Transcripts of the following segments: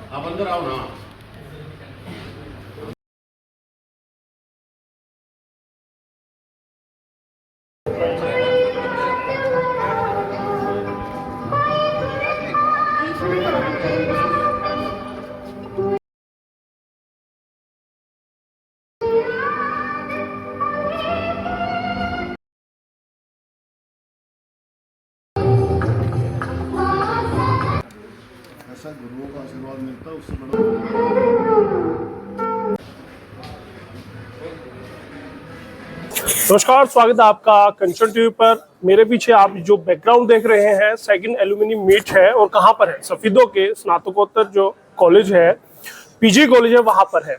आप अंदर आओ ना। ऐसा गुरुओं का आशीर्वाद मिलता है, उससे बड़ा। नमस्कार, स्वागत है आपका कंचन टीवी पर। मेरे पीछे आप जो बैकग्राउंड देख रहे हैं सेकंड एलुमनी मीट है, और कहाँ पर है? सफीदों के स्नातकोत्तर जो कॉलेज है, पीजी कॉलेज है, वहां पर है।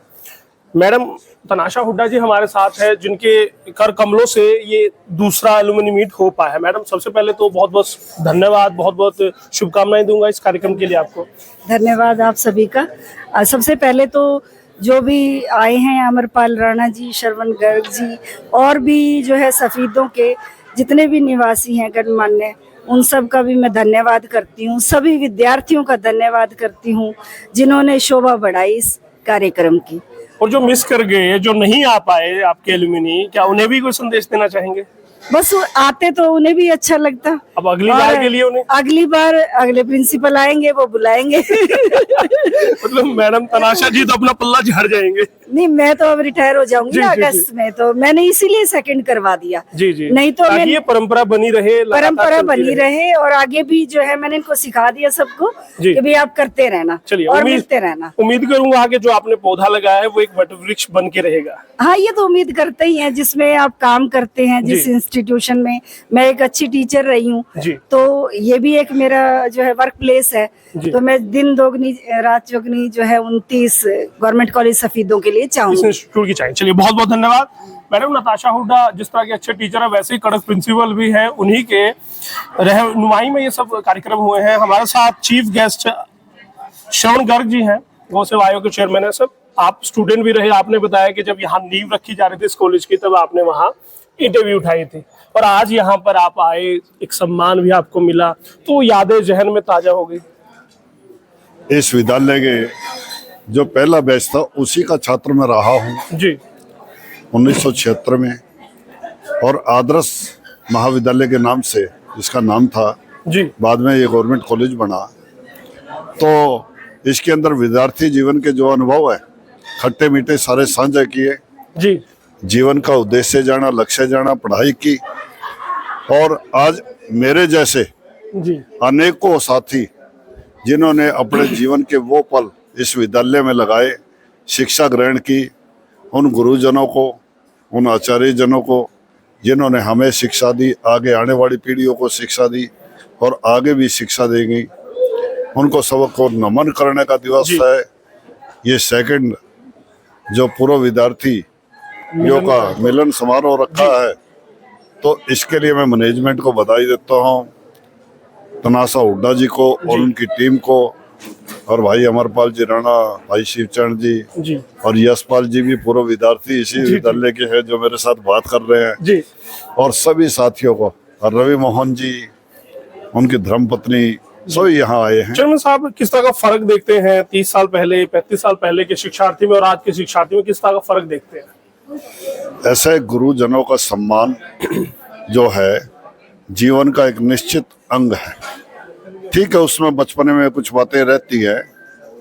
मैडम तनाशा हुड्डा जी हमारे साथ है, जिनके कर कमलों से ये दूसरा एलुमनी मीट हो पाया है। मैडम सबसे पहले तो बहुत बहुत धन्यवाद, बहुत बहुत शुभकामनाएं दूंगा इस कार्यक्रम के लिए आपको। धन्यवाद आप सभी का। सबसे पहले तो जो भी आए हैं, अमरपाल राणा जी, श्रवण गर्ग जी, और भी जो है सफीदों के जितने भी निवासी हैं गणमान्य, उन सब का भी मैं धन्यवाद करती हूँ। सभी विद्यार्थियों का धन्यवाद करती हूँ जिन्होंने शोभा बढ़ाई इस कार्यक्रम की। और जो मिस कर गए, जो नहीं आ पाए आपके एलुमनी, क्या उन्हें भी कोई संदेश देना चाहेंगे? बस वो आते तो उन्हें भी अच्छा लगता। अब अगली बार के लिए उन्हें, अगली बार अगले प्रिंसिपल आएंगे, वो बुलाएंगे। मतलब मैडम तनाशा जी तो अपना पल्ला झाड़ जाएंगे। नहीं, मैं तो अब रिटायर हो जाऊंगी जी, ना जी, अगस्त में, तो मैंने इसीलिए सेकंड करवा दिया। जी जी, नहीं तो मैं ये परंपरा बनी रहे, परंपरा बनी रहे, और आगे भी जो है मैंने इनको सिखा दिया सबको जी। कि भी आप करते रहना चलिए, और मिलते रहना। उम्मीद करूंगा कि जो आपने पौधा लगाया है वो एक वट वृक्ष बन के रहेगा। हाँ, ये तो उम्मीद करते ही हैं। जिसमें आप काम करते हैं, जिस जी। इंस्टीट्यूशन में मैं एक अच्छी टीचर रही हूँ, जी। तो ये भी एक मेरा जो है वर्क प्लेस है। जी। तो मैं दिन दोगुनी रात चौगुनी जो है 29 गवर्नमेंट कॉलेज सफीदों के लिए इस चाहूंगी। इंस्टीट्यूट की चाहिए। चलिए, बहुत बहुत धन्यवाद मैडम। नताशा हुड्डा जिस तरह के अच्छे टीचर है, वैसे ही कड़क प्रिंसिपल भी हैं। उन्हीं के रहनुमाई में ये सब कार्यक्रम हुए हैं। हमारे साथ चीफ गेस्ट श्रवण गर्ग जी हैं, गौ सेवा आयोग के चेयरमैन है। सब आप स्टूडेंट भी रहे, आपने बताया कि जब यहाँ नींव रखी जा रही थी इस कॉलेज की, तब आपने वहाँ इंटरव्यू उठाई थी, और आज यहाँ पर आप आए, एक सम्मान भी आपको मिला, तो यादें जहन में ताजा हो गई। इस विद्यालय के जो पहला बैच था उसी का छात्र मैं रहा हूँ जी 1976 में, और आदर्श महाविद्यालय के नाम से इसका नाम था जी। बाद में ये गवर्नमेंट कॉलेज बना। तो इसके अंदर विद्यार्थी जीवन के जो अनुभव है, खट्टे मीठे सारे साझा किए। जी जीवन का उद्देश्य जाना, लक्ष्य जाना, पढ़ाई की। और आज मेरे जैसे जी अनेकों साथी जिन्होंने अपने जीवन के वो पल इस विद्यालय में लगाए, शिक्षा ग्रहण की, उन गुरुजनों को, उन आचार्य जनों को जिन्होंने हमें शिक्षा दी, आगे आने वाली पीढ़ियों को शिक्षा दी और आगे भी शिक्षा देंगी, उनको सबको नमन करने का दिवस है। ये सेकंड जो पूर्व विद्यार्थी का मिलन समारोह रखा है, तो इसके लिए मैं मैनेजमेंट को बधाई देता हूँ, तनाशा हुड्डा जी को और उनकी टीम को, और भाई अमरपाल जी राणा, भाई शिवचरण जी और यशपाल जी भी पूर्व विद्यार्थी इसी विद्यालय के हैं जो मेरे साथ बात कर रहे हैं जी, और सभी साथियों को, और रवि मोहन जी, उनकी धर्मपत्नी, सभी यहाँ आए हैं। चेयरमैन साहब, किस तरह का फर्क देखते हैं 30 साल पहले, 35 साल पहले के शिक्षार्थी में और आज के शिक्षार्थी में? किस तरह का फर्क देखते हैं? ऐसे गुरुजनों का सम्मान जो है जीवन का एक निश्चित अंग है। ठीक है, उसमें बचपने में कुछ बातें रहती है,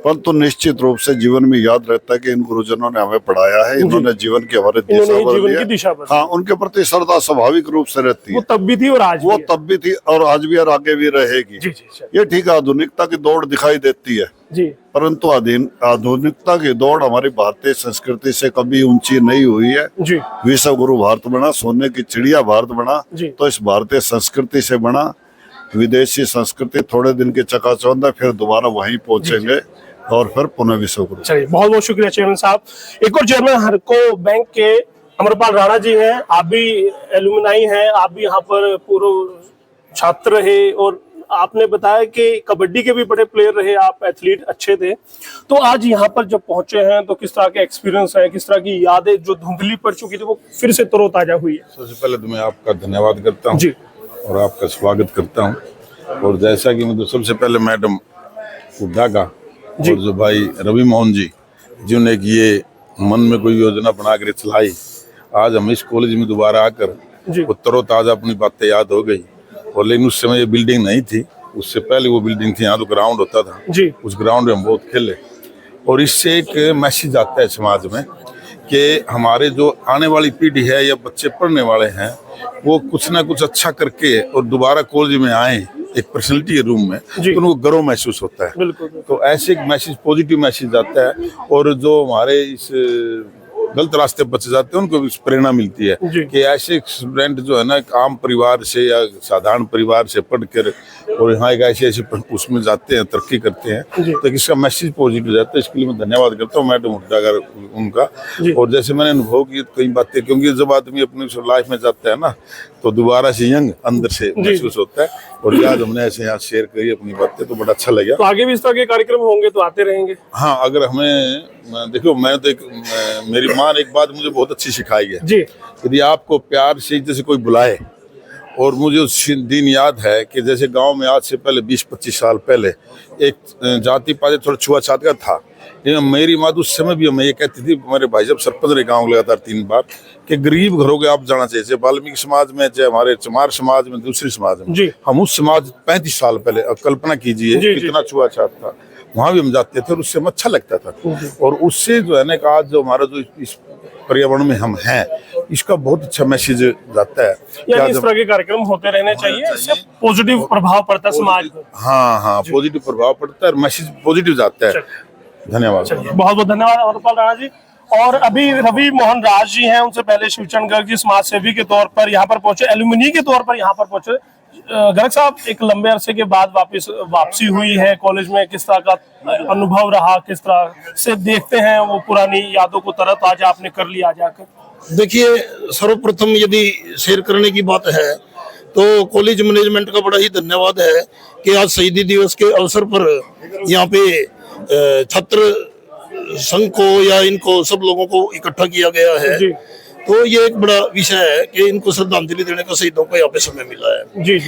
परंतु निश्चित रूप से जीवन में याद रहता है कि इन गुरुजनों ने हमें पढ़ाया है, इन्होंने जीवन की हमारे दिशा बदली है। हाँ, उनके प्रति श्रद्धा स्वाभाविक रूप से रहती है। वो तब भी थी और आज वो तब भी थी और आज भी और आगे भी रहेगी। जी जी, ये ठीक है, आधुनिकता की दौड़ दिखाई देती है जी, परंतु आधुनिकता की दौड़ हमारी भारतीय संस्कृति से कभी ऊंची नहीं हुई है जी। विश्व गुरु भारत बना, सोने की चिड़िया भारत बना, तो इस भारतीय संस्कृति से बना। विदेशी संस्कृति थोड़े दिन के चकाचौंध है, फिर दोबारा वहीं पहुंचेंगे और फिर पुनः विश्व गुरु। चलिए, बहुत बहुत शुक्रिया चेयरमैन साहब। एक और चेयरमैन हरको बैंक के अमरपाल राणा जी हैं, आप भी एलुमनाई हैं, आप भी यहाँ पर पूर्व छात्र रहे, और आपने बताया कि कबड्डी के भी बड़े प्लेयर रहे, आप एथलीट अच्छे थे। तो आज यहाँ पर जब पहुंचे हैं तो किस तरह के एक्सपीरियंस है, किस तरह की यादें जो धुंधली पड़ चुकी थी वो फिर से तरोताजा हुई है? सबसे पहले तो मैं आपका धन्यवाद करता हूँ और आपका स्वागत करता हूँ। और जैसा कि मैं तो सबसे पहले मैडम हुड्डा का और जो भाई रवि मोहन जी जिन्होंने कि ये मन में कोई योजना बना कर चलाई, आज हम इस कॉलेज में दोबारा आकर वो तरोताजा अपनी बातें याद हो गई। और लेकिन उस समय ये बिल्डिंग नहीं थी, उससे पहले वो बिल्डिंग थी, यहाँ तो ग्राउंड होता था जी। उस ग्राउंड में हम बहुत खेले। और इससे एक मैसेज आता है समाज में कि हमारे जो आने वाली पीढ़ी है या बच्चे पढ़ने वाले हैं वो कुछ ना कुछ अच्छा करके और दोबारा कॉलेज में आए एक पर्सनैलिटी के रूम में, तो उनको गर्व महसूस होता है। बिल्कुल। तो ऐसे एक मैसेज, पॉजिटिव मैसेज आता है। और जो हमारे इस गलत रास्ते पर चले जाते हैं उनको भी प्रेरणा मिलती है कि ऐसे स्टूडेंट जो है ना एक आम परिवार से या साधारण परिवार से पढ़कर और यहाँ एक ऐसे उसमें जाते हैं, तरक्की करते हैं, तो इसका मैसेज पॉजिटिव जाता है। इसके लिए मैं धन्यवाद करता हूँ मैडम हुड्डा का उनका। और जैसे मैंने अनुभव की कई बातें, क्योंकि जब आदमी अपनी लाइफ में जाता है ना तो दोबारा से यंग अंदर से महसूस होता है। और आज हमने ऐसे यहाँ शेयर करी अपनी बातें तो बड़ा अच्छा लगा। तो आगे भी इस तरह के कार्यक्रम होंगे तो आते रहेंगे? हाँ, अगर हमें देखो, मैं तो मेरी माँ ने एक बात मुझे बहुत अच्छी सिखाई है जी। यदि आपको प्यार से जैसे कोई बुलाए, और मुझे उस दिन याद है कि जैसे गांव में आज से पहले 20-25 साल पहले एक जाति पाति थोड़ा छुआछात का था, लेकिन मेरी माँ उस समय भी हमें ये कहती थी, मेरे भाई जब सरपंच रहे गाँव लगातार 3 बार, कि गरीब घरों के आप जाना चाहिए, चाहे वाल्मीकि समाज में, चाहे हमारे चमार समाज में, दूसरी समाज में। हम उस समाज 35 साल पहले, अब कल्पना कीजिए कितना छुआछात था, वहाँ भी हम जाते थे और उससे हमें अच्छा लगता था। और उससे जो है ना आज जो हमारा जो इस पर्यावरण में हम हैं, इसका बहुत अच्छा मैसेज जाता है। यानी इस तरह के कार्यक्रम होते रहने चाहिए, इससे पॉजिटिव प्रभाव पड़ता है समाज में। हाँ, पॉजिटिव प्रभाव पड़ता है और मैसेज पॉजिटिव जाता है। धन्यवाद। बहुत बहुत धन्यवाद अमरपाल राणा जी। और अभी रवि मोहन राज जी हैं, उनसे पहले शिवचंद गर्ग जी समाज सेवी के तौर पर यहाँ पर पहुंचे, एल्यूमिनी के तौर पर यहाँ पर पहुंचे। गर्ग साहब, एक लंबे अरसे के बाद वापसी हुई है कॉलेज में, किस तरह का अनुभव रहा, किस तरह से देखते हैं वो पुरानी यादों को तरोताजा आपने कर लिया जाकर? देखिए, सर्वप्रथम यदि शेयर करने की बात है तो कॉलेज मैनेजमेंट का बड़ा ही धन्यवाद है कि आज शहीदी दिवस के अवसर पर यहाँ पे छात्र संघ को या इनको सब लोगों को इकट्ठा किया गया है। तो ये एक बड़ा विषय है कि इनको श्रद्धांजलि देने का शहीदों को यहाँ पे समय मिला है। जी।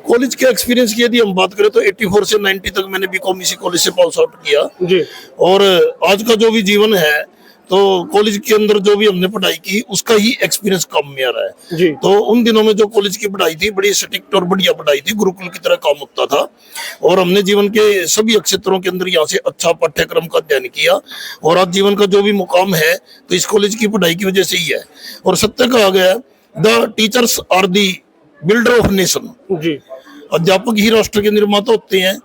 कॉलेज के एक्सपीरियंस की यदि हम बात करें तो 84 से 90 तक मैंने बीकॉम इसी कॉलेज से पास आउट किया जी। और आज का जो भी जीवन है तो कॉलेज के अंदर जो भी हमने पढ़ाई की उसका ही एक्सपीरियंस काम में आ रहा है जी। तो उन दिनों में जो कॉलेज की पढ़ाई थी बड़ी स्ट्रिक्ट और बढ़िया पढ़ाई थी, गुरुकुल की तरह काम होता था और हमने जीवन के सभी क्षेत्रों के अंदर यहाँ से अच्छा पाठ्यक्रम का अध्ययन किया और आज जीवन का जो भी मुकाम है तो इस कॉलेज की पढ़ाई की वजह से ही है। और सत्य कहा गया, the teachers are the builder of nation. जी। अध्यापक ही राष्ट्र के निर्माता होते हैं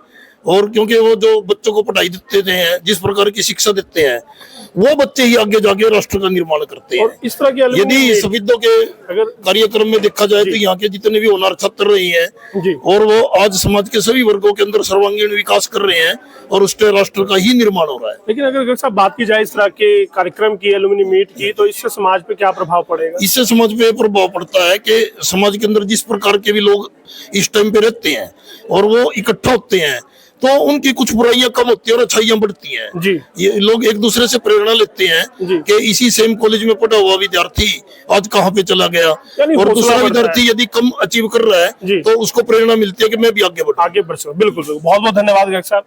और क्योंकि वो जो बच्चों को पढ़ाई देते हैं, जिस प्रकार की शिक्षा देते हैं, वो बच्चे ही आगे जाके राष्ट्र का निर्माण करते हैं। और इस तरह के यदि सविदों के अगर कार्यक्रम में देखा जाए तो यहाँ के जितने भी होनहार छात्र रहे हैं और वो आज समाज के सभी वर्गों के अंदर सर्वांगीण विकास कर रहे हैं और उससे राष्ट्र का ही निर्माण हो रहा है। लेकिन अगर साहब बात की जाए इस तरह के कार्यक्रम की, एलुमनी मीट की, तो इससे समाज पे क्या प्रभाव पड़ेगा? इससे समाज पे प्रभाव पड़ता है कि समाज के अंदर जिस प्रकार के भी लोग इस टाइम पे रहते हैं और वो इकट्ठा होते हैं तो उनकी कुछ बुराइयां कम होती है और अच्छाइयां बढ़ती हैं। जी। ये लोग एक दूसरे से प्रेरणा लेते हैं कि इसी सेम कॉलेज में पढ़ा हुआ विद्यार्थी आज कहाँ पे चला गया और दूसरा विद्यार्थी यदि कम अचीव कर रहा है तो उसको प्रेरणा मिलती है कि मैं भी आगे बढ़ सकूं। बिल्कुल। बहुत बहुत धन्यवाद गर्ग साहब।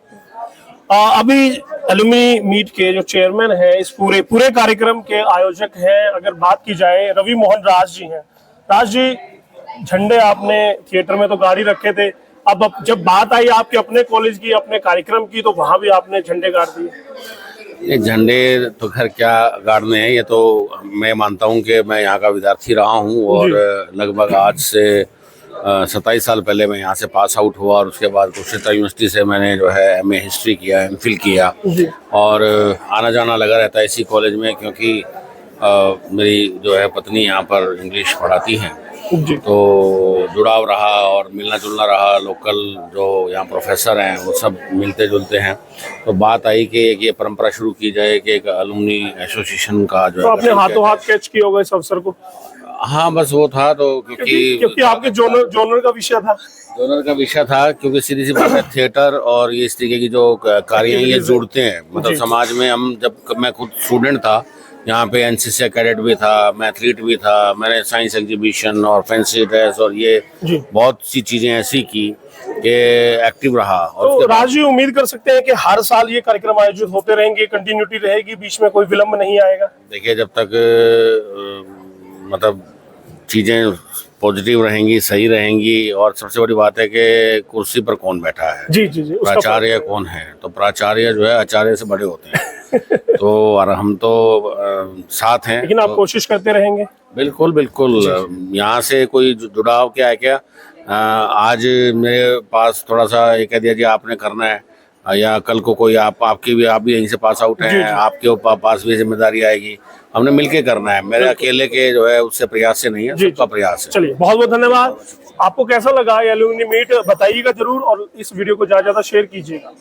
अभी एलुमनी मीट के जो चेयरमैन है, इस पूरे कार्यक्रम के आयोजक हैं, अगर बात की जाए रवि मोहन राज जी हैं। राज जी, झंडे आपने थिएटर में तो गाड़ी रखे थे, अब जब बात आई आपके अपने कॉलेज की, अपने कार्यक्रम की, तो वहां भी आपने झंडे गाड़ दिए? ये झंडे तो खैर क्या गाड़ने हैं, ये तो मैं मानता हूं कि मैं यहाँ का विद्यार्थी रहा हूं और लगभग आज से 27 साल पहले मैं यहाँ से पास आउट हुआ और उसके बाद कुरुक्षेत्र यूनिवर्सिटी से मैंने जो है MA हिस्ट्री किया, MPhil किया और आना जाना लगा रहता है इसी कॉलेज में, क्योंकि मेरी जो है पत्नी यहाँ पर इंग्लिश पढ़ाती हैं, तो जुड़ाव रहा और मिलना जुलना रहा। लोकल जो यहाँ प्रोफेसर हैं वो सब मिलते जुलते हैं, तो बात आई कि ये परंपरा शुरू की जाए कि एक अलुमनी एसोसिएशन का जो तो आपने हाथों हाथ कैच किया होगा इस अवसर को? हाँ, बस वो था तो क्योंकि आपके जोनर का विषय था। जोनर का विषय था क्योंकि सीधी सी बात है, थिएटर और ये इस तरीके की जो कार्य हैं ये जुड़ते हैं। मतलब समाज में हम, जब मैं खुद स्टूडेंट था यहाँ पे एनसीसी कैडेट भी था, मैं एथलीट भी था, मैंने साइंस एग्जीबिशन और फैंसी ड्रेस और ये जी। बहुत सी चीजें ऐसी की कि एक्टिव रहा। और तो उसके बाद राज जी उम्मीद कर सकते हैं कि हर साल ये कार्यक्रम आयोजित होते रहेंगे, कंटिन्यूटी रहेगी, बीच में कोई विलंब नहीं आएगा? देखिए, जब तक मतलब चीजें पॉजिटिव रहेंगी, सही रहेंगी, और सबसे बड़ी बात है कि कुर्सी पर कौन बैठा है, जी जी जी, उसका प्राचार्य कौन है। तो प्राचार्य जो है आचार्य से बड़े होते हैं। तो और हम तो साथ हैं। लेकिन आप तो कोशिश करते रहेंगे। बिल्कुल बिल्कुल। यहाँ से कोई जुड़ाव क्या है क्या, आज मेरे पास थोड़ा सा ये कह दिया जी आपने करना है, या कल को कोई आप भी यहीं से पास आउट हैं, आपके पास भी जिम्मेदारी आएगी, हमने मिलके करना है। मेरे अकेले के जो है उससे प्रयास से नहीं है, सबका प्रयास है। चलिए, बहुत बहुत धन्यवाद। आपको कैसा लगा ये एलुमनी मीट बताइएगा जरूर, और इस वीडियो को ज्यादा से ज्यादा शेयर कीजिएगा।